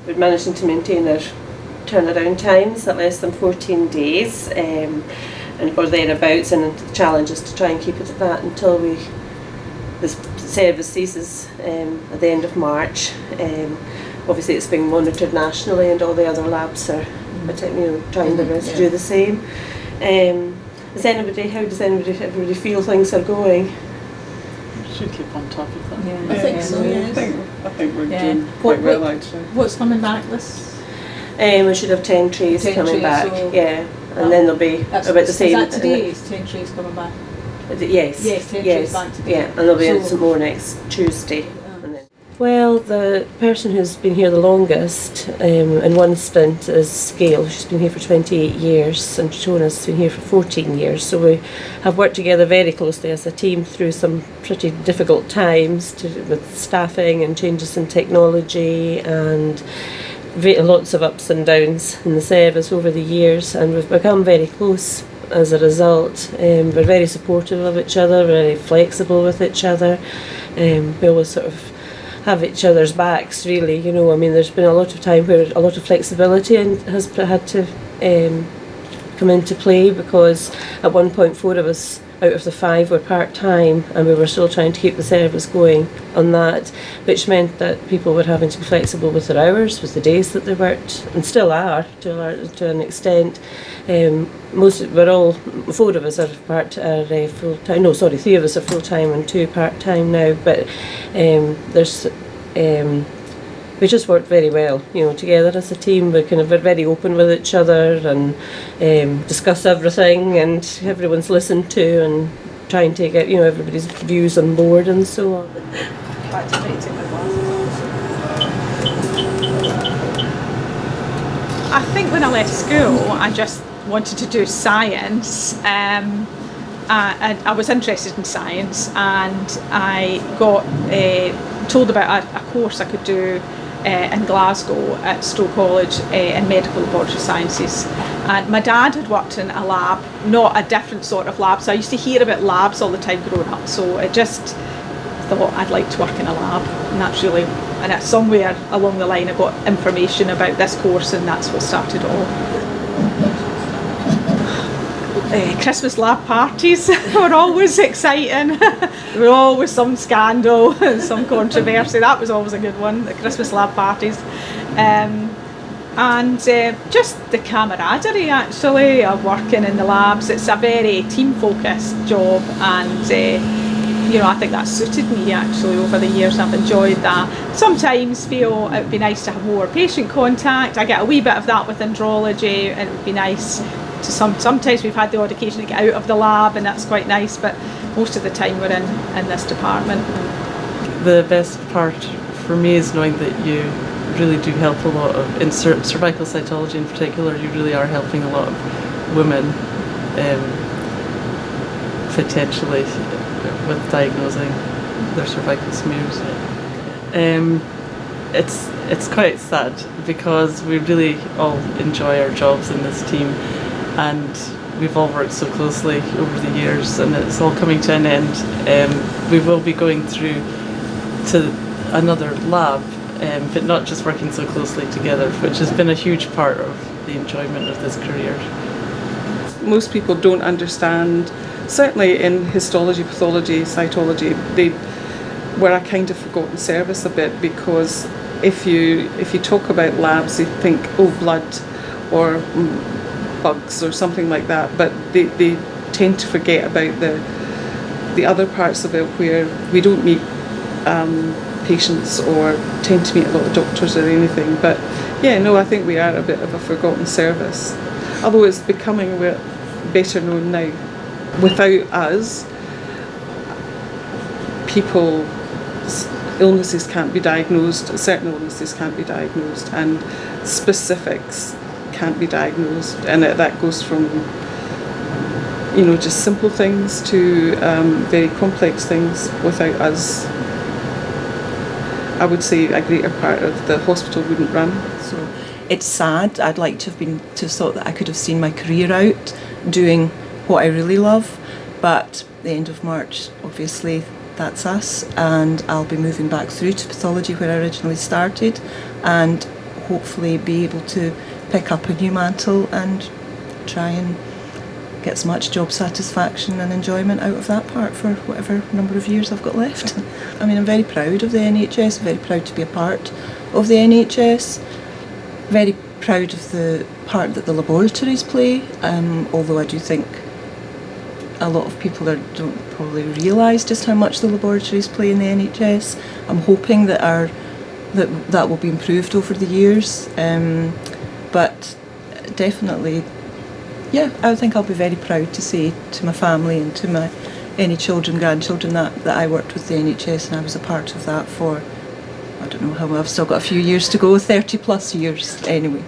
we're managing to maintain our turnaround times at less than 14 days and or thereabouts, and the challenge is to try and keep it at that until the service ceases at the end of March. Obviously it's being monitored nationally, and all the other labs are trying their best to do the same. How does everybody feel things are going? Should keep on top of them. Yeah. I think so. Yes. I think we're doing quite well actually. What's coming back this? We should have 10 trays coming back. So and then there'll be about the same. Is that today? Is 10 trays coming back? Yes. Yes, 10 trays back today. Yeah, and there'll be some more next Tuesday. Well, the person who's been here the longest in one stint is Gail. She's been here for 28 years, and Shona's been here for 14 years. So we have worked together very closely as a team through some pretty difficult times with staffing and changes in technology and lots of ups and downs in the service over the years, and we've become very close as a result. We're very supportive of each other, very flexible with each other. We always sort of have each other's backs, really. There's been a lot of time where a lot of flexibility has had to come into play, because at one point 4 of us out of the 5 were part-time, and we were still trying to keep the service going on that, which meant that people were having to be flexible with their hours, with the days that they worked, and still are to an extent. 4 of us are full-time. No, sorry, 3 of us are full-time and 2 part-time now. But we just work very well, together as a team. We're very open with each other and discuss everything, and everyone's listened to, and try and take out, everybody's views on board and so on. I think when I left school, I just wanted to do science. And I was interested in science, and I got told about a course I could do in Glasgow at Stoke College in medical laboratory sciences. And my dad had worked in a lab, not a different sort of lab, so I used to hear about labs all the time growing up, so I just thought I'd like to work in a lab, and it's somewhere along the line I got information about this course, and that's what started it all. Christmas lab parties were always exciting. There were always some scandal, some controversy. That was always a good one, the Christmas lab parties. And just the camaraderie actually of working in the labs. It's a very team focused job, and I think that suited me actually over the years. I've enjoyed that. Sometimes feel it would be nice to have more patient contact. I get a wee bit of that with andrology, and it would be nice to sometimes we've had the odd occasion to get out of the lab, and that's quite nice, but most of the time we're in this department. The best part for me is knowing that you really do help a lot of, in cervical cytology in particular, you really are helping a lot of women potentially with diagnosing their cervical smears. It's quite sad, because we really all enjoy our jobs in this team, and we've all worked so closely over the years, and it's all coming to an end. We will be going through to another lab, but not just working so closely together, which has been a huge part of the enjoyment of this career. Most people don't understand, certainly in histology, pathology, cytology, they were a kind of forgotten service a bit, because if you talk about labs, they think, blood or bugs or something like that, but they tend to forget about the other parts of it, where we don't meet patients or tend to meet a lot of doctors or anything. But I think we are a bit of a forgotten service, although it's becoming better known now. Without us, illnesses can't be diagnosed, certain illnesses can't be diagnosed, and specifics can't be diagnosed, and that goes from just simple things to very complex things. Without us, I would say a greater part of the hospital wouldn't run. So it's sad. I'd like to have thought that I could have seen my career out doing what I really love, but the end of March, obviously, that's us, and I'll be moving back through to pathology where I originally started, and hopefully be able to pick up a new mantle and try and get as much job satisfaction and enjoyment out of that part for whatever number of years I've got left. I mean, I'm very proud of the NHS, very proud to be a part of the NHS, very proud of the part that the laboratories play, although I do think a lot of people don't probably realise just how much the laboratories play in the NHS. I'm hoping that that will be improved over the years, but definitely, yeah, I think I'll be very proud to say to my family and to any children, grandchildren, that I worked with the NHS and I was a part of that for, I don't know how, I've still got a few years to go, 30 plus years anyway.